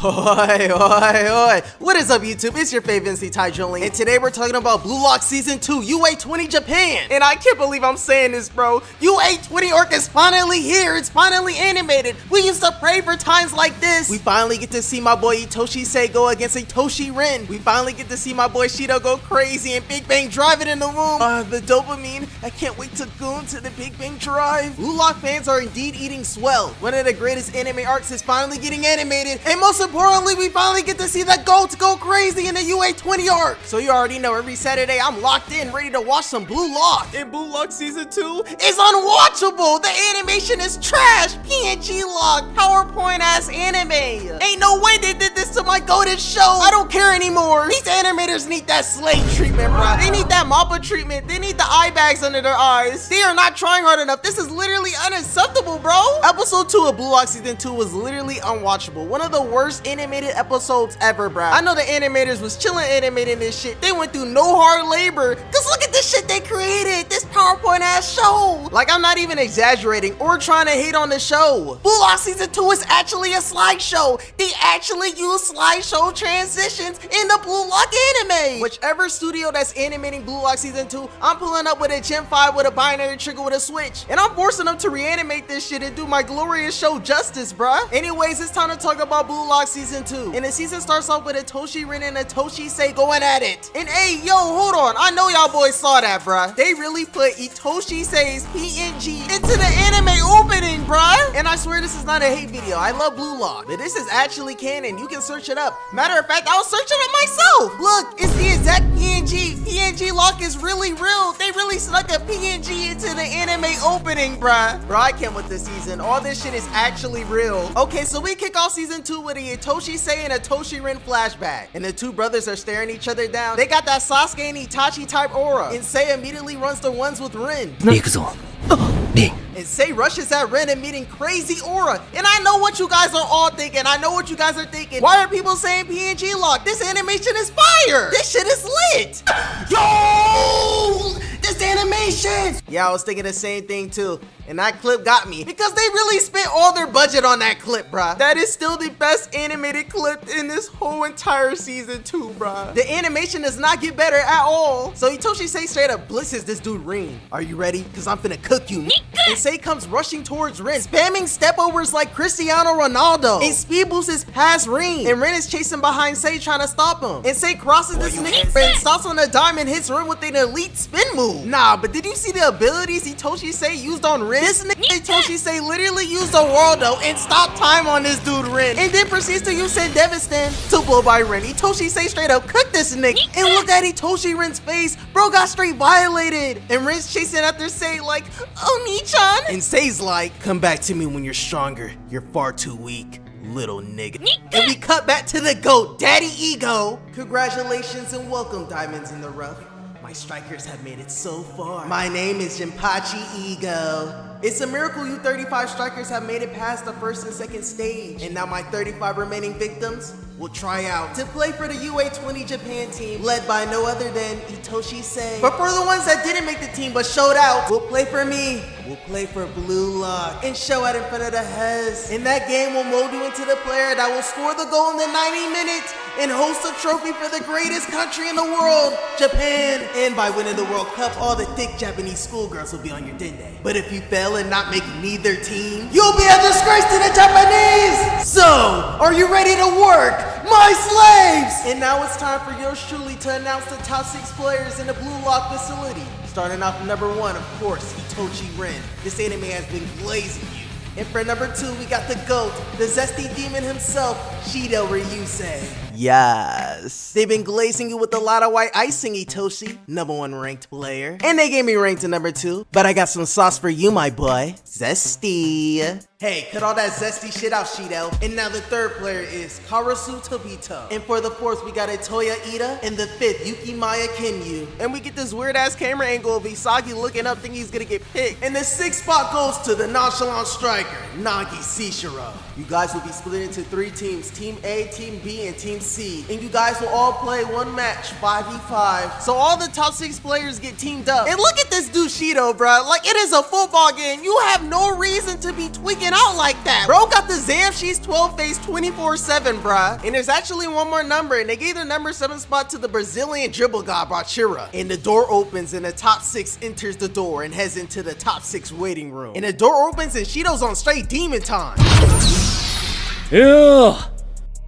Oi, oi, oi. What is up, YouTube? It's your favorite NC Taijoling, and today we're talking about Blue Lock Season 2, UA20 Japan. And I can't believe I'm saying this, bro. UA20 Arc is finally here. It's finally animated. We used to pray for times like this. We finally get to see my boy Itoshi go against Itoshi Rin. We finally get to see my boy Shido go crazy and Big Bang drive it in the room. The dopamine. I can't wait to go into the Big Bang drive. Blue Lock fans are indeed eating swell. One of the greatest anime arcs is finally getting animated, and most importantly, we finally get to see the GOATs go crazy in the UA20 arc. So you already know, every Saturday I'm locked in, ready to watch some Blue Lock. And Blue Lock Season 2 is unwatchable. The animation is trash. PNG lock, PowerPoint ass anime. Ain't no way they did this to my goated show. I don't care anymore. These animators need that slave treatment, bro. They need that MAPPA treatment. They need the eye bags under their eyes. They are not trying hard enough. This is literally unacceptable, bro. Episode 2 of Blue Lock Season 2 was literally unwatchable. One of the worst animated episodes ever, bro. I know the animators was chilling animating this shit. They went through no hard labor. Cause look at this shit they created. This PowerPoint ass show. Like, I'm not even exaggerating or trying to hate on the show. Blue Lock Season 2 is actually a slideshow. They actually use slideshow transitions in the Blue Lock anime. Whichever studio that's animating Blue Lock Season 2, I'm pulling up with a Gen 5 with a binary trigger with a switch. And I'm forcing them to reanimate this shit and do my glorious show justice, bruh. Anyways, it's time to talk about Blue Lock Season 2. And the season starts off with Itoshi Rin and Itoshi going at it. And hey, yo, hold on. I know y'all boys saw that, bruh. They really put Itoshi PNG into the anime opening, bruh. And I swear this is not a hate video. I love Blue Lock, but this is actually canon. You can search it up. Matter of fact, I was searching it myself. Look, it's the exact PNG. PNG lock is really real. They really snuck a PNG into the anime opening, bruh. Bro, I can't with this season. All this shit is actually real. Okay, so we kick off season 2 with a Itoshi and a Itoshi Rin flashback. And the two brothers are staring each other down. They got that Sasuke and Itachi type aura. And Sei immediately runs the ones with Rin. And Sei rushes at Rin and meeting crazy aura. And I know what you guys are all thinking. I know what you guys are thinking. Why are people saying PNG lock? This animation is fire. This shit is lit. Yo! This animation! Yeah, I was thinking the same thing too. And that clip got me because they really spent all their budget on that clip, bruh. That is still the best animated clip in this whole entire season 2, bruh. The animation does not get better at all. So Itoshi straight up blisses this dude Rin. Are you ready? Cause I'm finna cook you. And Sei comes rushing towards Rin, spamming stepovers like Cristiano Ronaldo. And speed boosts his past Rin. And Rin is chasing behind Sei trying to stop him. And Sei crosses this nigga and stops on a dime and hits Rin with an elite spin move. Nah, but did you see the abilities Itoshi used on Rin? This nigga Itoshi literally used a Worldo and stopped time on this dude Rin. And then proceeds to use Devastan to blow by Rin. Itoshi straight up cooked this nigga. And look at Itoshi Rin's face. Bro got straight violated. And Rin's chasing after Sei like, oh, Nichan. And Sei's like, come back to me when you're stronger. You're far too weak, little nigga. And we cut back to the GOAT, Daddy Ego. Congratulations and welcome, Diamonds in the Rough. My strikers have made it so far. My name is Jinpachi Ego. It's a miracle you 35 strikers have made it past the first and second stage. And now my 35 remaining victims will try out to play for the UA20 Japan team led by no other than Itoshi Sei. But for the ones that didn't make the team but showed out, will play for me. We'll play for Blue Lock and show out in front of the Hez. In that game, we'll mold you into the player that will score the goal in the 90 minutes and host a trophy for the greatest country in the world, Japan. And by winning the World Cup, all the thick Japanese schoolgirls will be on your dende. But if you fail and not make neither team, you'll be a disgrace to the Japanese. So, are you ready to work, my slaves? And now it's time for yours truly to announce the top 6 players in the Blue Lock facility. Starting off number 1, of course, Itoshi Rin. This anime has been glazing you. And for number 2, we got the GOAT, the zesty demon himself, Shido Ryusei. Yes. They've been glazing you with a lot of white icing, Itoshi, number 1 ranked player. And they gave me ranked to number 2. But I got some sauce for you, my boy. Zesty. Hey, cut all that zesty shit out, Shido. And now the 3rd player is Karasu Tobito. And for the 4th, we got Itoya Ida. And the 5th, Yukimaya Kinyu. And we get this weird ass camera angle of Isagi looking up thinking he's gonna get picked. And the 6th spot goes to the nonchalant striker, Nagi Sishiro. You guys will be split into 3 teams, Team A, Team B, and Team MC, and you guys will all play one match, 5v5. So all the top 6 players get teamed up. And look at this dude Shido, bruh. Like, it is a football game. You have no reason to be tweaking out like that. Bro got the Zamshi's 12 face 24/7, bruh. And there's actually one more number, and they gave the number 7 spot to the Brazilian dribble god Bachira. And the door opens, and the top 6 enters the door and heads into the top 6 waiting room. And the door opens, and Shido's on straight demon time. Yeah.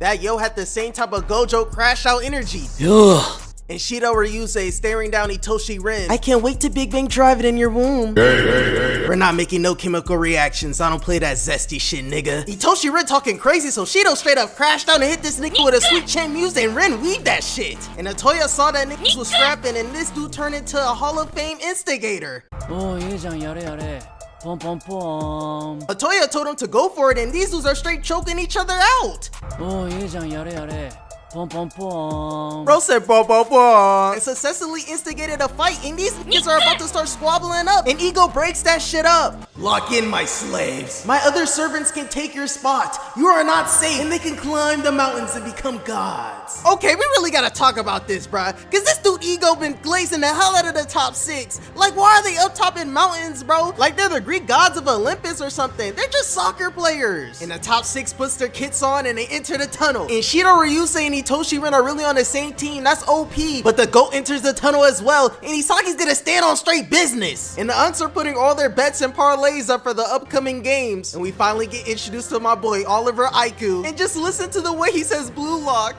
That yo had the same type of Gojo crash out energy. Yeah. And Shido Ryusei staring down Itoshi Ren. I can't wait to Big Bang drive it in your womb. We're not making no chemical reactions. I don't play that zesty shit, nigga. Itoshi Ren talking crazy, so Shido straight up crashed down and hit this nigga with a sweet chin music, and Ren weaved that shit. And Atoya saw that niggas was scrapping, and this dude turned into a Hall of Fame instigator. Oh, yare. Pom pom pom. Atoya told him to go for it, and these dudes are straight choking each other out. Oh, yare. Pom pom pom. Bro said bom bom bom and successfully instigated a fight, and these niggas are about to start squabbling up, and Ego breaks that shit up. Lock in, my slaves. My other servants can take your spot. You are not safe, and they can climb the mountains and become gods. Okay, we really gotta talk about this, bruh, cause this dude Ego been glazing the hell out of the top 6. Like, why are they up top in mountains, bro? Like they're the Greek gods of Olympus or something. They're just soccer players. And the top 6 puts their kits on and they enter the tunnel. And Shido Ryusei and Itoshi Ren are really on the same team. That's OP. But the GOAT enters the tunnel as well, and Isagi's gonna stand on straight business. And the Unks are putting all their bets and parlays up for the upcoming games. And we finally get introduced to my boy Oliver Aiku. And just listen to the way he says Blue Lock.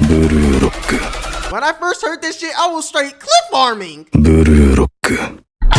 Blue Lock. When I first heard this shit, I was straight cliff farming. Blue Lock.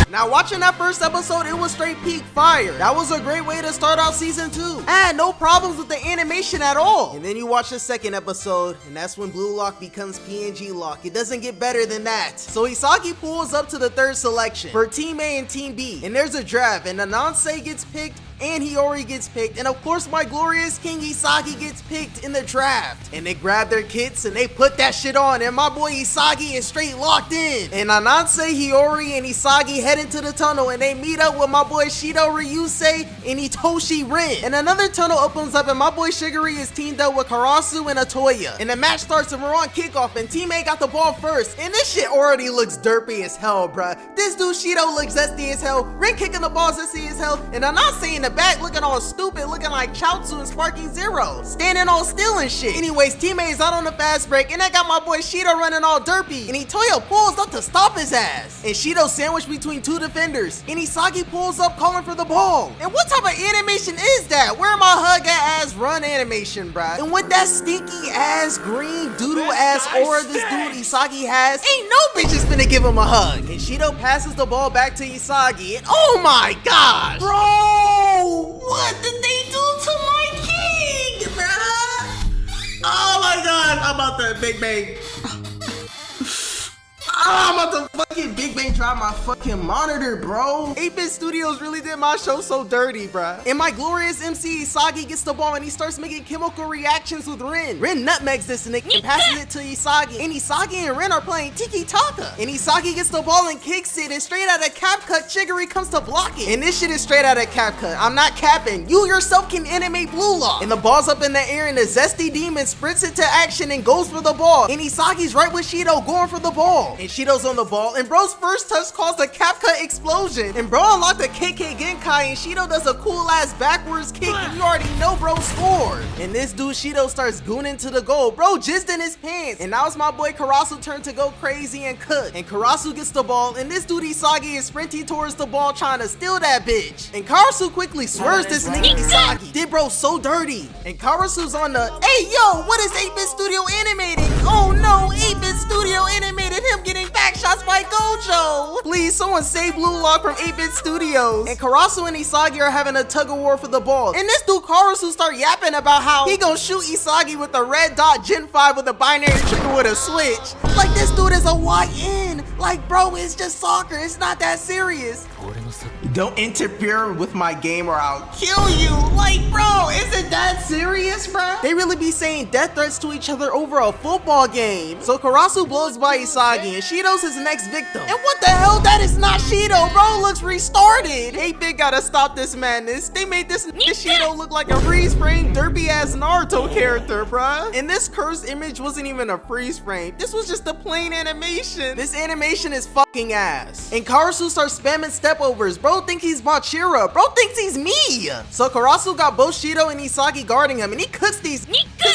Now, watching that first episode, it was straight peak fire. That was a great way to start out season 2. I had no problems with the animation at all. And then you watch the second episode, and that's when Blue Lock becomes PNG Lock. It doesn't get better than that. So Isagi pulls up to the 3rd selection for Team A and Team B. And there's a draft, and Ananse gets picked, and Hiyori gets picked, and of course my glorious King Isagi gets picked in the draft. And they grab their kits and they put that shit on, and my boy Isagi is straight locked in. And Ananse, Hiyori, and Isagi head into the tunnel, and they meet up with my boy Shido Ryusei and Itoshi Ren. And another tunnel opens up, and my boy Shiguri is teamed up with Karasu and Atoya. And the match starts, and we're on kickoff, and Team A got the ball first. And this shit already looks derpy as hell, bruh. This dude Shido looks zesty as hell, Ren kicking the ball zesty as hell, and Ananse in the back looking all stupid, looking like Chaozu and Sparking Zero, standing all still and shit. Anyways, Team A is out on the fast break, and I got my boy Shido running all derpy, and Itoya pulls up to stop his ass. And Shido sandwiched between 2 defenders, and Isagi pulls up calling for the ball. And what type of animation is that? Where my hug ass run animation, bruh? And with that stinky ass green doodle ass aura this dude Isagi has, ain't no bitches finna give him a hug. And Shido passes the ball back to Isagi, and oh my gosh, bro! What did they do to my king, bruh? Oh my god, I'm about to Big Bang. I'm about to fucking Big Bang drive my fucking monitor, bro. 8-Bit Studios really did my show so dirty, bruh. And my glorious MC Isagi gets the ball, and he starts making chemical reactions with Ren. Ren nutmegs this nigga and passes it to Isagi. And Isagi and Ren are playing tiki-taka. And Isagi gets the ball and kicks it, and straight out of cap cut, Shiguri comes to block it. And this shit is straight out of cap cut. I'm not capping. You yourself can animate Blue Lock. And the ball's up in the air, and the zesty demon sprints into action and goes for the ball. And Isagi's right with Shido going for the ball. And Shido's on the ball, and bro's first touch caused a cap cut explosion, and bro unlocked a KK Genkai, and Shido does a cool ass backwards kick, and you already know bro scored. And this dude Shido starts gooning to the goal. Bro jizzed in his pants, and now it's my boy Karasu turn to go crazy and cook. And Karasu gets the ball, and this dude Isagi is sprinting towards the ball trying to steal that bitch. And Karasu quickly swerves this nigga Isagi. Did bro so dirty. And Karasu's on the, hey yo, what is 8-Bit Studio animating? Oh no, 8-Bit Studio animated him getting back shots by Gojo. Please, someone save Blue Lock from 8-Bit Studios. And Karasu and Isagi are having a tug of war for the ball. And this dude Karasu start yapping about how he gonna shoot Isagi with a red dot Gen 5 with a binary trigger with a switch. Like this dude is a YN. Like bro, it's just soccer. It's not that serious. Don't interfere with my game or I'll kill you. Like, bro, is it that serious, bro? They really be saying death threats to each other over a football game. So Karasu blows by Isagi and Shido's his next victim. And what the hell? That is not Shido, bro. Looks restarted. 8-Bit gotta stop this madness. They made this Shido look like a freeze frame derpy ass Naruto character, bruh. And this cursed image wasn't even a freeze frame. This was just a plain animation. This animation is fucking ass. And Karasu starts spamming stepovers. Bro think he's Machira. Bro thinks he's me. So Karasu got both Shido and Isagi guarding him and he cooks these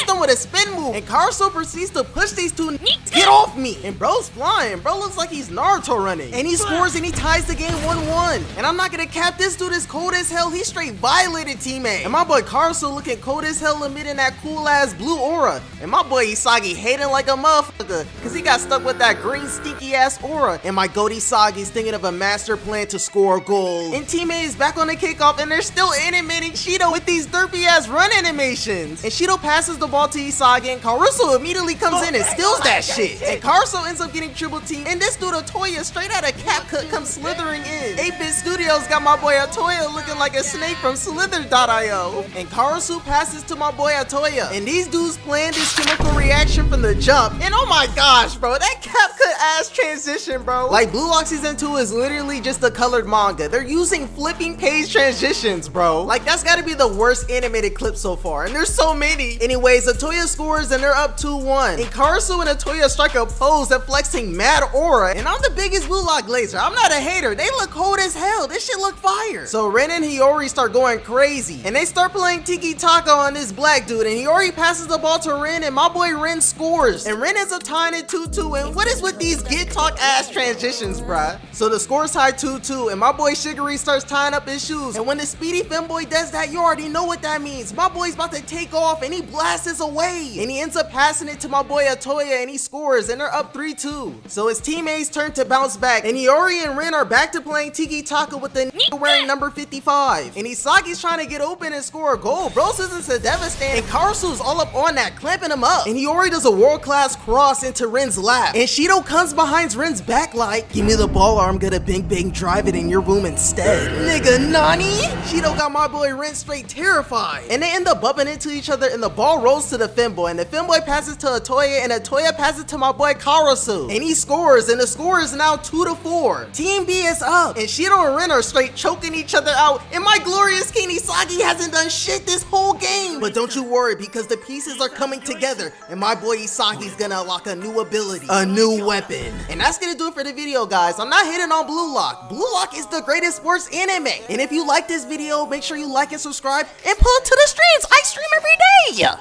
them with a spin move. And Karasu proceeds to push these two get off me. And bro's flying. Bro looks like he's Naruto running. And he scores and he ties the game 1-1. And I'm not gonna cap, this dude is cold as hell. He straight violated teammate. And my boy Karasu looking cold as hell, emitting that cool ass blue aura. And my boy Isagi hating like a motherfucker cause he got stuck with that green stinky ass aura. And my goat Isagi's thinking of a master plan to score a goal. And teammate is back on the kickoff and they're still animating Shido with these derpy ass run animations. And Shido passes the ball to Isagi and Karasu immediately comes in and steals that shit. And Karasu ends up getting triple teamed. And this dude Itoshi straight out of CapCut comes slithering in. 8-Bit Studios got my boy Itoshi looking like a snake from Slither.io. And Karasu passes to my boy Itoshi. And these dudes planned this chemical reaction from the jump. And oh my gosh, bro, that CapCut ass transition, bro. Like Blue Lock Season 2 is literally just a colored manga. They're using flipping page transitions, bro. Like that's gotta be the worst animated clip so far. And there's so many. Anyways, Itoshi scores and they're up 2-1. And Karasu and Itoshi strike a pose that flexing mad aura. And I'm the biggest Blue Lock glazer. I'm not a hater. They look cold as hell. This shit look fire. So Ren and Hiyori start going crazy. And they start playing Tiki Taka on this black dude. And Hiyori passes the ball to Ren and my boy Ren scores. And Ren ends up tying it 2-2. And what is with these get talk ass transitions, bruh? So the score's tied 2-2. And my boy Shiguri starts tying up his shoes. And when the speedy femboy does that, you already know what that means. My boy's about to take off and he blasts us away. And he ends up passing it to my boy Atoya and he scores and they're up 3-2. So his teammates turn to bounce back. And Hiyori and Ren are back to playing Tiki Taka with the wearing number 55. And Isagi's trying to get open and score a goal. Bros isn't so devastating. And Karasu's all up on that, clamping him up. And Hiyori does a world-class cross into Ren's lap. And Shido comes behind Ren's back like, give me the ball or I'm gonna bang drive it in your room instead. Nigga, nani? Shido got my boy Ren straight terrified. And they end up bumping into each other and the ball rolls to the femboy. And the femboy passes to Atoya and Atoya passes to my boy Karasu. And he scores and the score is now 2-4. Team B is up. And Shido and Ren are straight choking each other out. And my glorious King Isagi hasn't done shit this whole game. But don't you worry because the pieces are coming together. And my boy Isagi's gonna unlock a new ability, a new weapon. And that's gonna do it for the video, guys. I'm not hating on Blue Lock. Blue Lock is the greatest sports anime. And if you like this video, make sure you like and subscribe and pull up to the streams. I stream every day.